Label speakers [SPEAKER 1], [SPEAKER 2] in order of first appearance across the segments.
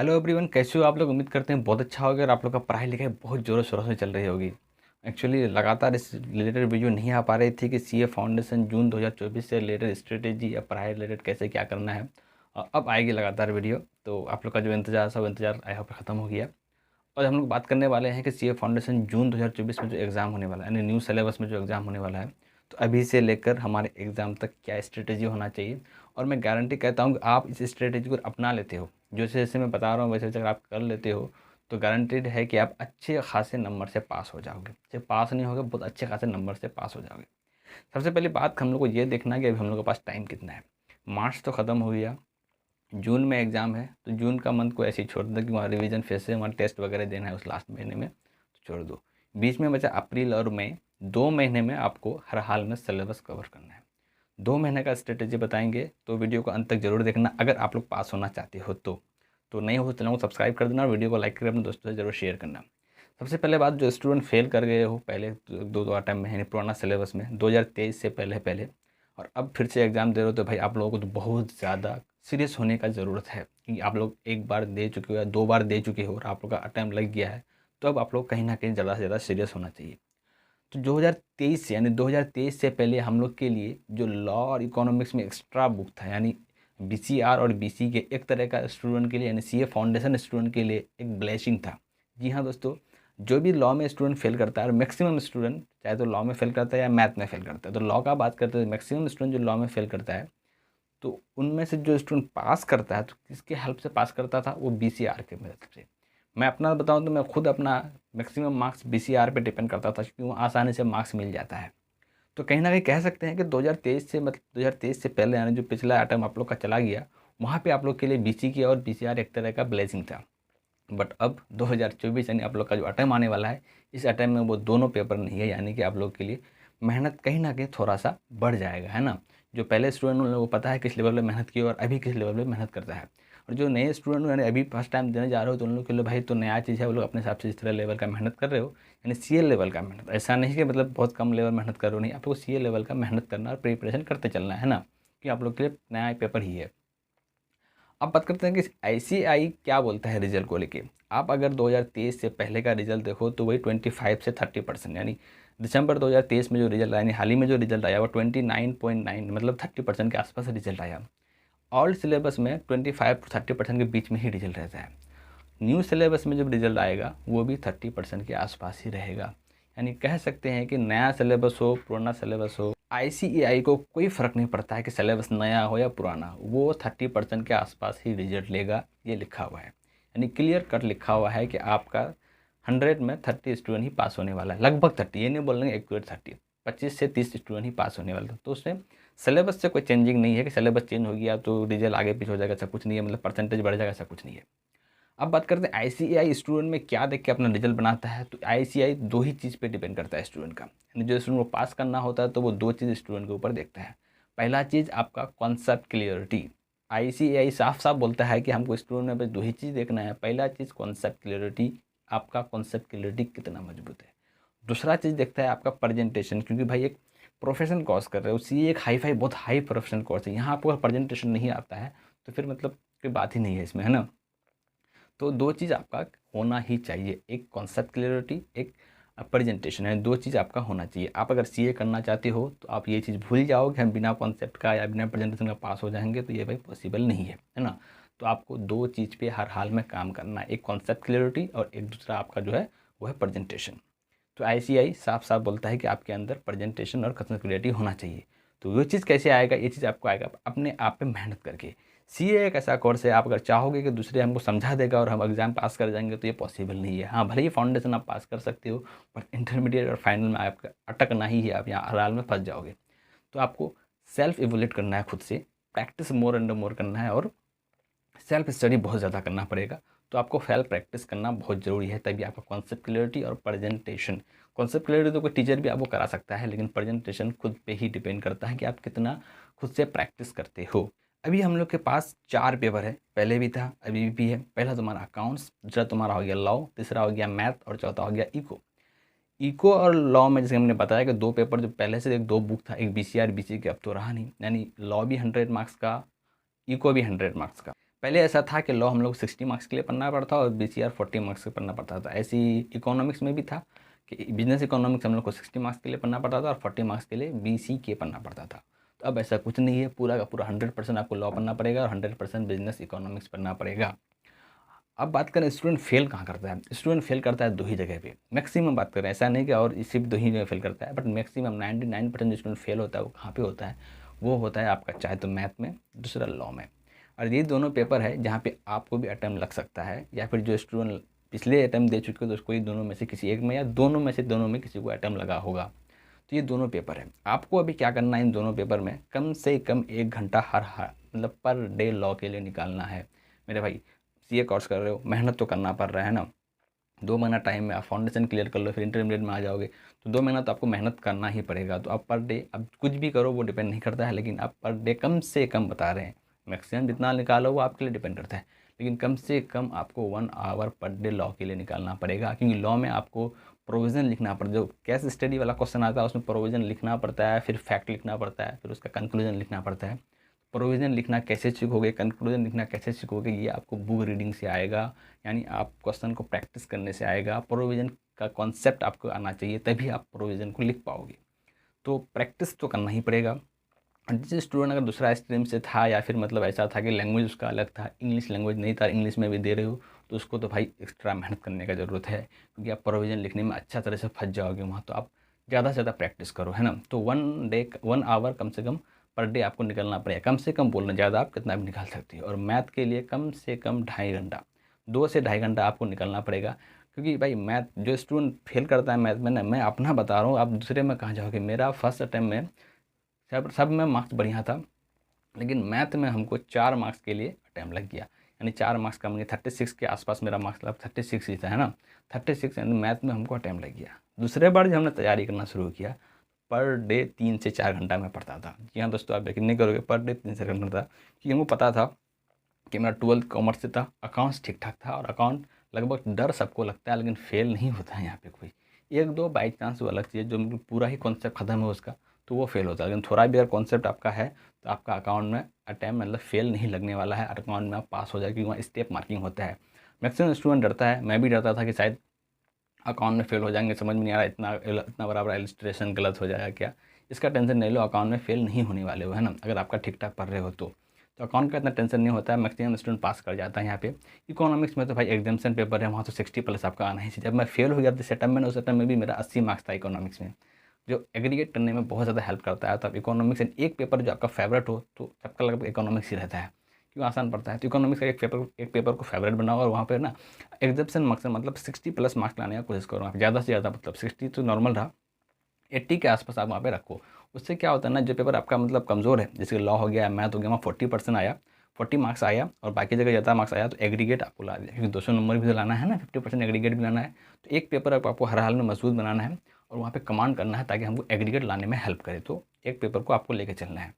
[SPEAKER 1] Hello everyone, कैसे हो आप लोग। उम्मीद करते हैं बहुत अच्छा होगा और आप लोग का पढ़ाई लिखाई बहुत ज़ोरों शोरों से चल रही होगी। एक्चुअली लगातार इस रिलेटेड वीडियो नहीं आ पा रही थी कि सीए फाउंडेशन जून 2024 से रिलेटेड स्ट्रेटेजी या पढ़ाई रिलेटेड कैसे क्या करना है। अब आएगी लगातार वीडियो, तो आप लोग का जो इंतजार सब इंतजार आई होप ख़त्म हो गया। और हम लोग बात करने वाले हैं कि सीए फाउंडेशन जून 2024 में जो एग्ज़ाम होने वाला है, यानी न्यू सिलेबस में जो एग्ज़ाम होने वाला है, तो अभी से लेकर हमारे एग्ज़ाम तक क्या स्ट्रेटेजी होना चाहिए। और मैं गारंटी कहता हूँ कि आप इस स्ट्रेटेजी को अपना लेते हो, जैसे जैसे मैं बता रहा हूँ वैसे वैसे अगर आप कर लेते हो तो गारंटीड है कि आप अच्छे खासे नंबर से पास हो जाओगे। सिर्फ पास नहीं होगे, बहुत अच्छे खासे नंबर से पास हो जाओगे। सबसे पहली बात हम लोग को ये देखना है कि अभी हम लोग के पास टाइम कितना है। मार्च तो ख़त्म हो गया, जून में एग्ज़ाम है, तो जून का मंथ को ऐसे ही छोड़ दो कि वहाँ रिवीजन फेज से वहाँ टेस्ट वगैरह देना है उस लास्ट महीने में, तो छोड़ दो। बीच में बचा अप्रैल और मई, 2 महीने में आपको हर हाल में सिलेबस कवर करना है। 2 महीने का स्ट्रेटेजी बताएंगे, तो वीडियो को अंत तक जरूर देखना अगर आप लोग पास होना चाहते हो तो नहीं हो तो चैनल को सब्सक्राइब कर देना और वीडियो को लाइक करके अपने दोस्तों से जरूर शेयर करना। सबसे पहले बात, जो स्टूडेंट फेल कर गए हो पहले दो दो टाइम में, पुराना सिलेबस में 2023 से पहले पहले, और अब फिर से एग्ज़ाम दे रहे हो, तो भाई आप लोगों को तो बहुत ज़्यादा सीरियस होने का ज़रूरत है कि आप लोग एक बार दे चुके हो या 2 बार दे चुके हो और आप लोग का अटैम्प्ट लग गया है, तो अब आप लोग कहीं ना कहीं ज़्यादा से ज़्यादा सीरियस होना चाहिए। तो 2023 से, यानी 2023 से पहले हम लोग के लिए जो लॉ और इकोनॉमिक्स में एक्स्ट्रा बुक था, यानी बीसीआर और बीसी के एक तरह का स्टूडेंट के लिए, यानी सीए फाउंडेशन स्टूडेंट के लिए एक ब्लेसिंग था। जी हाँ दोस्तों, जो भी लॉ में स्टूडेंट फेल करता है, और मैक्सिमम स्टूडेंट चाहे तो लॉ में फेल करता है या मैथ में फेल करता है, तो लॉ का बात करते हैं, मैक्सिमम स्टूडेंट जो लॉ में फेल करता है, तो उनमें से जो स्टूडेंट पास करता है तो किसके हेल्प से पास करता था, वो बीसीआर के मदद से। मैं अपना बताऊं तो मैं खुद अपना मैक्सिमम मार्क्स बीसीआर पे डिपेंड करता था, क्योंकि वहाँ आसानी से मार्क्स मिल जाता है। तो कहीं ना कहीं कह सकते हैं कि 2023 से, मतलब 2023 से पहले, यानी जो पिछला आइटम आप लोग का चला गया, वहाँ पे आप लोग के लिए बीसी की और बीसीआर एक तरह का ब्लेसिंग था। बट अब 2024 यानी आप लोग का जो अटैम्प आने वाला है, इस अटैम्प में वो दोनों पेपर नहीं है, यानी कि आप लोग के लिए मेहनत कहीं ना कहीं थोड़ा सा बढ़ जाएगा, है ना। जो पहले स्टूडेंट उन लोगों को पता है किस लेवल पे मेहनत की और अभी किस लेवल पे मेहनत करता है। और जो नए स्टूडेंट यानी अभी फर्स्ट टाइम देने जा रहे हो, तो उन लोग के लिए भाई तो नया चीज़ है, वो लोग अपने हिसाब से इस तरह लेवल का मेहनत कर रहे हो, यानी सीए लेवल का मेहनत। ऐसा नहीं कि मतलब बहुत कम लेवल मेहनत कर रहे हो, नहीं, आप लोग सीए लेवल का मेहनत करना और प्रिपरेशन करते चलना है ना, कि आप लोग के लिए नया पेपर ही है। अब बात करते हैं कि आईसीएआई क्या बोलता है रिजल्ट को लेके। आप अगर 2023 से पहले का रिजल्ट देखो तो वही 25 से 30%, यानी दिसंबर 2023 में जो रिजल्ट आया, यानी हाल ही में जो रिजल्ट आया, वो 29.9, मतलब 30% के आसपास रिजल्ट आया। ओल्ड सिलेबस में 25 to 30% के बीच में ही रिजल्ट रहता है। न्यू सिलेबस में जब रिजल्ट आएगा वो भी 30% के आसपास ही रहेगा। यानी कह सकते हैं कि नया सिलेबस हो पुराना सिलेबस हो, आईसीएआई को कोई फ़र्क नहीं पड़ता है कि सिलेबस नया हो या पुराना, वो 30% के आसपास ही रिजल्ट लेगा, ये लिखा हुआ है। यानी क्लियर कट लिखा हुआ है कि आपका 100 में 30 स्टूडेंट ही पास होने वाला है, लगभग 30, ये नहीं बोल रहे एक्यूरेट 30, 25 से 30 स्टूडेंट ही पास होने वाला है। तो उसमें सिलेबस से कोई चेंजिंग नहीं है कि सिलेबस चेंज हो गया तो रिजल्ट आगे पीछे हो जाएगा, ऐसा कुछ नहीं है, मतलब परसेंटेज बढ़ जाएगा, ऐसा कुछ नहीं है। अब बात करते हैं आईसीएआई स्टूडेंट में क्या देख के अपना रिजल्ट बनाता है। तो आईसीएआई दो ही चीज़ पे डिपेंड करता है स्टूडेंट का, यानी जो स्टूडेंट को पास करना होता है तो वो दो चीज़ स्टूडेंट के ऊपर देखता है। पहला चीज़ आपका कॉन्सेप्ट क्लियरिटी। आईसीएआई साफ साफ बोलता है कि हमको स्टूडेंट में बस दो ही चीज़ देखना है। पहला चीज़ कॉन्सेप्ट क्लियरिटी, आपका कॉन्सेप्ट क्लियरिटी कितना मजबूत है। दूसरा चीज़ देखता है आपका प्रेजेंटेशन, क्योंकि भाई एक प्रोफेशनल कोर्स कर रहे हो, सी एक हाई फाई बहुत हाई प्रोफेशनल कोर्स है, यहाँ आपको प्रेजेंटेशन नहीं आता है तो फिर मतलब कोई बात ही नहीं है इसमें, है ना। तो दो चीज़ आपका होना ही चाहिए, एक कॉन्सेप्ट क्लियरिटी, एक प्रेजेंटेशन है, दो चीज़ आपका होना चाहिए। आप अगर सीए करना चाहते हो तो आप ये चीज़ भूल जाओ कि हम बिना कॉन्सेप्ट का या बिना प्रेजेंटेशन का पास हो जाएंगे, तो ये भाई पॉसिबल नहीं है ना। तो आपको दो चीज़ पे हर हाल में काम करना है, एक कॉन्सेप्ट क्लियरिटी और एक दूसरा आपका जो है वो है प्रेजेंटेशन। तो आईसीएआई साफ साफ बोलता है कि आपके अंदर प्रेजेंटेशन और कस्टमर क्लियरिटी होना चाहिए। तो वो चीज़ कैसे आएगा, ये चीज़ आपको आएगा अपने आप पे मेहनत करके। सीए एक ऐसा कोर्स है, आप अगर चाहोगे कि दूसरे हमको समझा देगा और हम एग्ज़ाम पास कर जाएंगे, तो ये पॉसिबल नहीं है। हाँ, भले ही फाउंडेशन आप पास कर सकते हो, पर इंटरमीडिएट और फाइनल में आपका अटकना ही है, आप यहाँ हलाल में फंस जाओगे। तो आपको सेल्फ इवोल्यूट करना है, खुद से प्रैक्टिस मोर एंड मोर करना है, और सेल्फ स्टडी बहुत ज़्यादा करना पड़ेगा। तो आपको सेल्फ प्रैक्टिस करना बहुत ज़रूरी है, तभी आपका कॉन्सेप्ट क्लियरिटी और प्रेजेंटेशन। कॉन्सेप्ट क्लियरिटी तो कोई टीचर भी आपको करा सकता है, लेकिन प्रेजेंटेशन खुद पे ही डिपेंड करता है कि आप कितना खुद से प्रैक्टिस करते हो। अभी हम लोग के पास 4 पेपर है, पहले भी था अभी भी है। पहला तुम्हारा अकाउंट्स, दूसरा तुम्हारा हो गया लॉ, तीसरा हो गया मैथ और चौथा हो गया इको। इको और लॉ में जैसे हमने बताया कि दो पेपर जो पहले से एक दो बुक था, एक बीसीआर बीसी के, अब तो रहा नहीं, यानी लॉ भी 100 मार्क्स का, इको भी 100 मार्क्स का। पहले ऐसा था कि लॉ हम लोग 60 मार्क्स के लिए पढ़ना पड़ता और बीसीआर 40 मार्क्स के पढ़ना पड़ता था। ऐसे ही इकोनॉमिक्स में भी था कि बिजनेस इकोनॉमिक्स हम लोग को 60 मार्क्स के लिए पढ़ना पड़ता था और 40 मार्क्स के लिए बीसी के पढ़ना पड़ता था। तो अब ऐसा कुछ नहीं है, पूरा का पूरा 100% आपको लॉ पढ़ना पड़ेगा और 100% बिजनेस इकोनॉमिक्स पढ़ना पड़ेगा। अब बात करें स्टूडेंट फेल कहाँ करता है, स्टूडेंट फेल करता है 2 ही जगह पे, मैक्सिमम बात करें, ऐसा नहीं कि और सिर्फ 2 ही जगह फेल करता है, बट मैक्सिमम 99% जो स्टूडेंट फेल होता है वो कहाँ पे होता है, वो होता है आपका चाहे तो मैथ में, दूसरा लॉ में। और ये दोनों पेपर है जहाँ पे आपको भी अटैम्प्ट लग सकता है, या फिर जो स्टूडेंट पिछले अटैम्प्ट दे चुके हो तो उसको ये दोनों में से किसी एक में या दोनों में किसी को अटैम्प्ट लगा होगा। तो ये दोनों पेपर है, आपको अभी क्या करना है, इन दोनों पेपर में कम से कम 1 घंटा हर मतलब पर डे लॉ के लिए निकालना है। मेरे भाई सीए कोर्स कर रहे हो, मेहनत तो करना पड़ रहा है ना। 2 महीना टाइम में आप फाउंडेशन क्लियर कर लो, फिर इंटरमीडिएट में आ जाओगे, तो 2 महीना तो आपको मेहनत करना ही पड़ेगा। तो आप पर डे अब कुछ भी करो वो डिपेंड नहीं करता है, लेकिन आप पर डे कम से कम बता रहे हैं, मैक्सिमम जितना निकालो वो आपके लिए डिपेंड करता है, लेकिन कम से कम आपको 1 आवर पर डे लॉ के लिए निकालना पड़ेगा। क्योंकि लॉ में आपको प्रोविज़न लिखना पड़ता है, जो केस स्टडी वाला क्वेश्चन आता है उसमें प्रोविज़न लिखना पड़ता है, फिर फैक्ट लिखना पड़ता है, फिर उसका कंक्लूजन लिखना पड़ता है। प्रोविज़न लिखना कैसे सीखोगे, कंक्लूजन लिखना कैसे सीखोगे, ये आपको बुक रीडिंग से आएगा, यानी आप क्वेश्चन को प्रैक्टिस करने से आएगा। प्रोविज़न का कॉन्सेप्ट आपको आना चाहिए, तभी आप प्रोविज़न को लिख पाओगे। तो प्रैक्टिस तो करना ही पड़ेगा। और जिस स्टूडेंट अगर दूसरा स्ट्रीम से था, या फिर मतलब ऐसा था कि लैंग्वेज उसका अलग था, इंग्लिश लैंग्वेज नहीं था, इंग्लिश में भी दे रहे हो, तो उसको तो भाई एक्स्ट्रा मेहनत करने का ज़रूरत है, क्योंकि आप प्रोविज़न लिखने में अच्छा तरह से फंस जाओगे वहाँ। तो आप ज़्यादा से ज़्यादा प्रैक्टिस करो, है ना। तो 1 आवर कम से कम पर डे आपको निकलना पड़ेगा, कम से कम बोलना, ज़्यादा आप कितना भी निकाल सकते हो। और मैथ के लिए कम से कम 2.5 घंटा, 2 से 2.5 घंटा आपको निकलना पड़ेगा। क्योंकि भाई मैथ जो स्टूडेंट फेल करता है मैथ में ना, मैं अपना बता रहा हूँ, आप दूसरे में कहाँ जाओगे। मेरा फर्स्ट अटैम्प्ट में सब में मार्क्स बढ़िया था, लेकिन मैथ में हमको 4 मार्क्स के लिए अटैम्प्ट लग गया, यानी 4 मार्क्स का मुझे 36 के आसपास मेरा मार्क्स लगा, 36 ही था, है ना। 36 यानी मैथ में हमको अटैम्प्ट लग गया। दूसरे बार जब हमने तैयारी करना शुरू किया, पर डे 3 से 4 घंटा मैं पढ़ता था। जी हाँ दोस्तों, आप यकीन नहीं करोगे, पर डे 3 से 4 घंटा था, क्योंकि हमको पता था कि मेरा 12th कॉमर्स से था, अकाउंट्स ठीक ठाक था, और अकाउंट लगभग डर सबको लगता है, लेकिन फेल नहीं होता है यहाँ पे कोई। 1-2 बाई चांस वो अलग चीज़ है, जो मतलब पूरा ही कॉन्सेप्ट ख़त्म है उसका, तो वो फेल होता है। लेकिन थोड़ा भी अगर कॉन्सेप्ट आपका है तो आपका अकाउंट में अटैम्प्ट मतलब फेल नहीं लगने वाला है, अकाउंट में आप पास हो जाए, क्योंकि वहाँ स्टेप मार्किंग होता है। मैक्सिमम स्टूडेंट डरता है, मैं भी डरता था कि शायद अकाउंट में फेल हो जाएंगे, समझ में नहीं आ रहा, इतना बड़ा इलस्ट्रेशन गलत हो जाएगा क्या। इसका टेंशन नहीं लो, अकाउंट में फेल नहीं होने वाले हो, है ना, अगर आपका ठीक ठाक पढ़ रहे हो तो अकाउंट का इतना टेंशन नहीं होता है, मैक्सिमम स्टूडेंट पास कर जाता है यहाँ पे। इकोनॉमिक्स में तो भाई एग्जाम्सन पेपर है, वहाँ तो 60+ आपका आना ही चाहिए। जब मैं फेल हो गया था सेटअप में, उस सेटअप में भी मेरा 80 मार्क्स था इकोनॉमिक्स में, जो एग्रीगेट करने में बहुत ज़्यादा हेल्प करता है। तो अब इकोनॉमिक्स एक पेपर जो आपका फेवरेट हो, तो सबका लगभग इकोनॉमिक्स ही रहता है, क्यों आसान पड़ता है। तो इकोनॉमिक्स का एक पेपर को फेवरेट बनाओ, और वहाँ पे ना एग्जाम्सन मार्क्स मतलब 60+ मार्क्स लाने का कोशिश करो आप, ज़्यादा से ज़्यादा, मतलब 60 तो नॉर्मल रहा, 80 के आसपास आप वहाँ पे रखो। उससे क्या होता है ना, जो पेपर आपका मतलब कमज़ोर है, जैसे लॉ हो गया, मैथ हो गया, वहाँ 40% आया, 40 मार्क्स आया, और बाकी जगह ज़्यादा मार्क्स आया, तो एग्रीगेट आपको ला दिया, क्योंकि 200 नंबर भी तो लाना है ना, 50% एग्रीगेट भी लाना है। तो एक पेपर आपको हर हाल में मजबूत बनाना है, और वहाँ पे कमांड करना है, ताकि हमको एग्रीगेट लाने में हेल्प करे। तो एक पेपर को आपको लेके चलना है।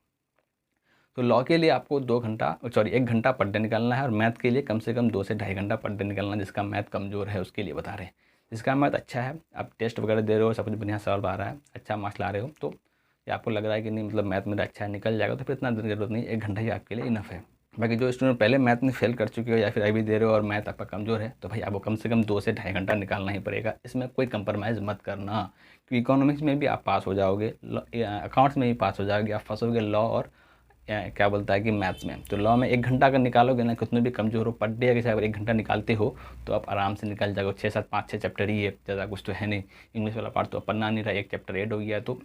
[SPEAKER 1] तो लॉ के लिए आपको 1 घंटा पर डे निकालना है, और मैथ के लिए कम से कम 2 से 2.5 घंटा पर डे निकालना है। जिसका मैथ कमज़ोर है उसके लिए बता रहे हैं, जिसका मैथ अच्छा है, आप टेस्ट वगैरह दे रहे हो, सब कुछ बढ़िया सवाल आ रहा है, अच्छा मार्क्स ला रहे हो, तो या आपको लग रहा है कि नहीं मतलब मैथ मेरा अच्छा है, निकल जाएगा, तो फिर इतना देर की जरूरत नहीं, 1 घंटा ही आपके लिए इनफ है। बाकी जो स्टूडेंट पहले मैथ में फेल कर चुके हो, या फिर अभी दे रहे हो और मैथ आपका कमज़ोर है, तो भाई आपको कम से कम 2 से 2.5 घंटा निकालना ही पड़ेगा, इसमें कोई कंप्रोमाइज़ मत करना। क्योंकि इकोनॉमिक्स में भी आप पास हो जाओगे, अकाउंट्स में भी पास हो जाओगे, आप फंसोगे लॉ और क्या बोलता है कि मैथ्स में। तो लॉ में 1 घंटा अगर निकालोगे ना, कितने भी कमज़ोर हो, पर डे अगर 1 घंटा निकालते हो, तो आप आराम से निकल जाओगे। 6-7 5-6 चैप्टर ही है, ज़्यादा कुछ तो है नहीं। इंग्लिश वाला पार्ट तो पढ़ना नहीं रहा, 1 चैप्टर ऐड हो गया, तो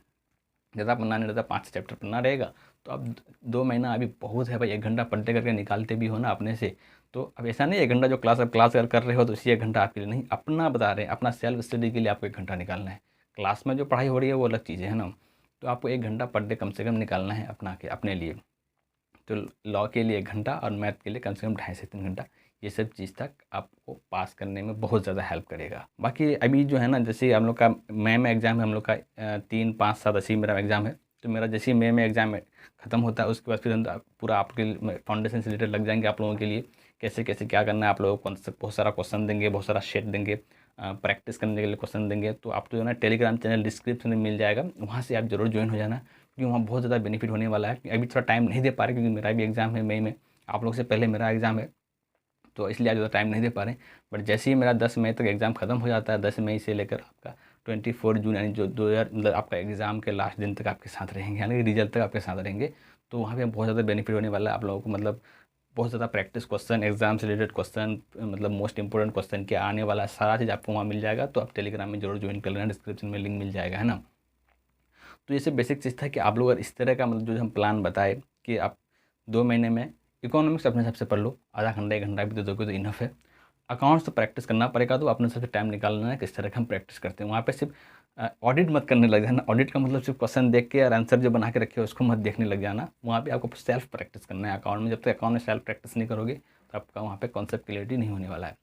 [SPEAKER 1] ज़्यादा पढ़ना नहीं रहता, 5 चैप्टर पढ़ना रहेगा। तो अब 2 महीना अभी बहुत है भाई, 1 घंटा पढ़ते करके निकालते भी हो ना अपने से। तो अब ऐसा नहीं 1 घंटा जो क्लास अगर कर रहे हो, तो इसी 1 घंटा आपके लिए नहीं, अपना बता रहे हैं, अपना सेल्फ स्टडी के लिए आपको 1 घंटा निकालना है। क्लास में जो पढ़ाई हो रही है वो अलग चीज़ है ना। तो आपको 1 घंटा पर डे कम से कम निकालना है अपने लिए। तो लॉ के लिए 1 घंटा, और मैथ के लिए कम से कम 2.5 से 3 घंटा, ये सब चीज़ तक आपको पास करने में बहुत ज़्यादा हेल्प करेगा। बाकी अभी जो है ना, जैसे हम लोग का मई में एग्ज़ाम है, हम लोग का 3, 5, 7 ऐसे ही मेरा एग्ज़ाम है। तो मेरा जैसे ही मई में एग्ज़ाम ख़त्म होता है, उसके बाद फिर पूरा आपके फाउंडेशन से रिलेटेड लग जाएंगे आप लोगों के लिए, कैसे कैसे क्या करना है। आप लोगों को बहुत सारा क्वेश्चन देंगे, बहुत सारा शेट देंगे, प्रैक्टिस करने के लिए क्वेश्चन देंगे। तो आपको जो है ना टेलीग्राम चैनल डिस्क्रिप्शन में मिल जाएगा, वहाँ से आप ज़रूर ज्वाइन हो जाना, क्योंकि वहाँ बहुत ज़्यादा बेनिफिट होने वाला है। अभी थोड़ा टाइम नहीं दे पा रहे, क्योंकि मेरा भी एग्ज़ाम है मई में, आप लोग से पहले मेरा एग्ज़ाम है। तो इसलिए आज ज़्यादा टाइम नहीं दे पा रहे हैं। बट जैसे ही मेरा 10 मई तक एग्ज़ाम ख़त्म हो जाता है, 10 मई से लेकर आपका 24 जून यानी जो 2000 मतलब आपका एग्ज़ाम के लास्ट दिन तक आपके साथ रहेंगे, यानी रिजल्ट तक आपके साथ रहेंगे। तो वहाँ पे बहुत ज़्यादा बेनिफिट होने वाला है आप लोगों को, मतलब बहुत ज़्यादा प्रैक्टिस क्वेश्चन, एग्ज़ाम से रिलेटेड क्वेश्चन, मतलब मोस्ट इंपॉर्टेंट क्वेश्चन क्या आने वाला है, सारा चीज़ आपको वहाँ मिल जाएगा। तो आप टेलीग्राम में जरूर ज्वाइन कर लेना, डिस्क्रिप्शन में लिंक मिल जाएगा, है ना। तो ये सब बेसिक चीज़ था कि आप लोग अगर इस तरह का मतलब जो हम प्लान बताए कि आप 2 महीने में इकोनॉमिक्स अपने हिसाब से पढ़ लो, आधा घंटा 1 घंटा भी दे दोगे तो इनफ है। अकाउंट्स तो प्रैक्टिस करना पड़ेगा, तो अपने हिसाब से टाइम निकालना है किस तरह का हम प्रैक्टिस करते हैं। वहाँ पे सिर्फ ऑडिट मत करने लग जाना। ऑडिट का मतलब सिर्फ क्वेश्चन देख के और आंसर जो बना के रखे हो उसको मत देखने लग जाना। वहाँ पे आपको सेल्फ प्रैक्टिस करना है अकाउंट में। जब तक अकाउंट में सेल्फ प्रैक्टिस नहीं करोगे तो आपका वहाँ पे कॉन्सेप्ट क्लियरिटी नहीं होने वाला है।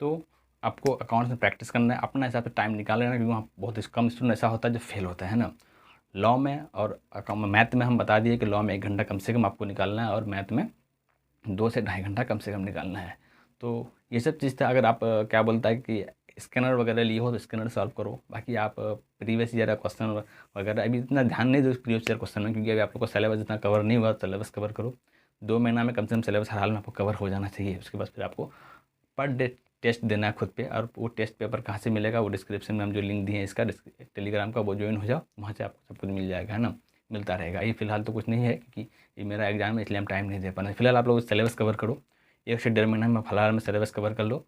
[SPEAKER 1] तो आपको अकाउंट्स में प्रैक्टिस करना है, अपना हिसाब से टाइम निकाल लेना, क्योंकि वहाँ बहुत कम स्टूडेंट ऐसा होता है जो फेल होता है ना। लॉ में और मैथ में हम बता दिए कि लॉ में 1 घंटा कम से कम आपको निकालना है और मैथ में 2 से ढाई घंटा कम से कम निकालना है। तो ये सब चीज़ था। अगर आप क्या बोलता है कि स्कैनर वगैरह लिए हो तो स्कैनर सॉल्व करो। बाकी आप प्रीवियस ईयर का क्वेश्चन वगैरह अभी इतना ध्यान नहीं दो प्रीवियस ईयर क्वेश्चन में, क्योंकि अभी आप लोग को सिलेबस इतना कवर नहीं हुआ। सिलेबस कवर करो 2 महीना में, कम से कम सिलेबस हर हाल में आपको कवर हो जाना चाहिए। उसके बाद फिर आपको पर डे टेस्ट देना है खुद पे, और वो टेस्ट पेपर कहाँ से मिलेगा, वो डिस्क्रिप्शन में हम जो लिंक दिए हैं इसका टेलीग्राम का, वो ज्वाइन हो जाओ, वहाँ से आपको सब कुछ मिल जाएगा, है ना। मिलता रहेगा। ये फिलहाल तो कुछ नहीं है क्योंकि ये मेरा एग्जाम है, इसलिए हम टाइम नहीं दे पा रहे। फिलहाल आप लोग सिलेबस कवर करो, 1 से 1.5 महीना में फिलहाल में सिलेबस कवर कर लो।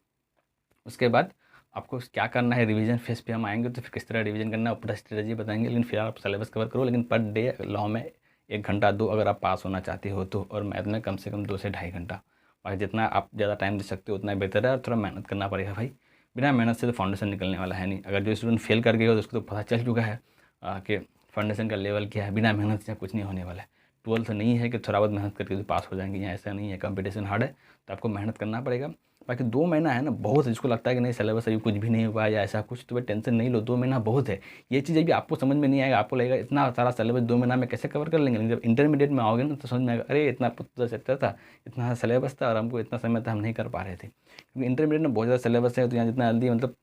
[SPEAKER 1] उसके बाद आपको क्या करना है, रिवीजन फेज पे हम आएंगे तो फिर किस तरह रिवीजन करना है पूरा स्ट्रेटजी बताएंगे। लेकिन फिलहाल आप सिलेबस कवर करो। लेकिन पर डे लॉ में 1 घंटा दो अगर आप पास होना चाहते हो तो, और मैथ में कम से कम 2 से ढाई घंटा। बाकी जितना आप ज़्यादा टाइम दे सकते हो उतना बेहतर है, और थोड़ा मेहनत करना पड़ेगा भाई। बिना मेहनत से तो फाउंडेशन निकलने वाला है नहीं। अगर जो स्टूडेंट फेल कर गए हो तो उसको तो पता चल चुका है कि फाउंडेशन का लेवल क्या है। बिना मेहनत से कुछ नहीं होने वाला है। 12th नहीं है कि थोड़ा बहुत मेहनत करके तो पास हो जाएंगे, यहाँ ऐसा नहीं है। कंपटीशन हार्ड है तो आपको मेहनत करना पड़ेगा। बाकी 2 महीना है ना बहुत है। जिसको लगता है कि नहीं सिलेबस अभी कुछ भी नहीं हुआ है या ऐसा कुछ, तो भाई टेंशन नहीं लो, 2 महीना बहुत है। ये चीज़ अभी आपको समझ में नहीं आएगा, आपको लगेगा इतना सारा सिलेबस 2 महीना में कैसे कवर कर लेंगे। लेकिन जब इंटरमीडिएट में आओगे ना तो समझ में आएगा, अरे इतना तो चैप्टर था, इतना सिलेबस था और हमको इतना समय था हम नहीं कर पा रहे थे। क्योंकि इंटरमीडिएट में बहुत ज़्यादा सिलेबस है, तो यहाँ जितना जल्दी मतलब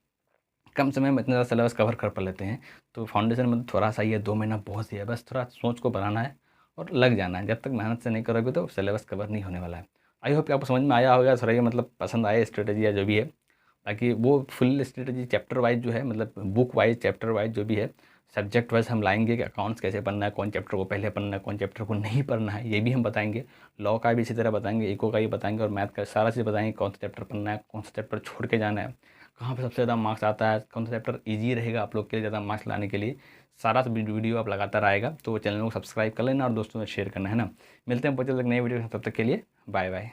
[SPEAKER 1] कम समय में इतना ज़्यादा सिलेबस कवर कर पा लेते हैं। तो फाउंडेशन में थोड़ा सा ये 2 महीना बहुत ही है। बस थोड़ा सोच को बनाना है और लग जाना है। जब तक मेहनत से नहीं करोगे तो सिलेबस कवर नहीं होने वाला है। आई होप कि आपको समझ में आया होगा, थोड़ा ये मतलब पसंद आए स्ट्रेटेजी या जो भी है। बाकी वो फुल स्ट्रेटेजी चैप्टर वाइज जो है, मतलब बुक वाइज चैप्टर वाइज जो भी है, सब्जेक्ट वाइज हम लाएंगे कि अकाउंट्स कैसे पढ़ना है, कौन चैप्टर को पहले पढ़ना है, कौन चैप्टर को नहीं पढ़ना है, ये भी हम बताएंगे। लॉ का भी इसी तरह बताएंगे, इको का भी बताएंगे, और मैथ का सारा चीज़ बताएंगे। कौन सा चैप्टर पढ़ना है, कौन सा चैप्टर छोड़ के जाना है, कहाँ पे सबसे ज़्यादा मार्क्स आता है, कौन सा चैप्टर ईजी रहेगा आप लोग के लिए ज़्यादा मार्क्स लाने के लिए। सारा वीडियो आप लगातार आएगा। तो चैनल को सब्सक्राइब कर लेना और दोस्तों में शेयर करना, है ना। मिलते हैं बहुत जल्द एक नई वीडियो, तब तक के लिए बाय बाय।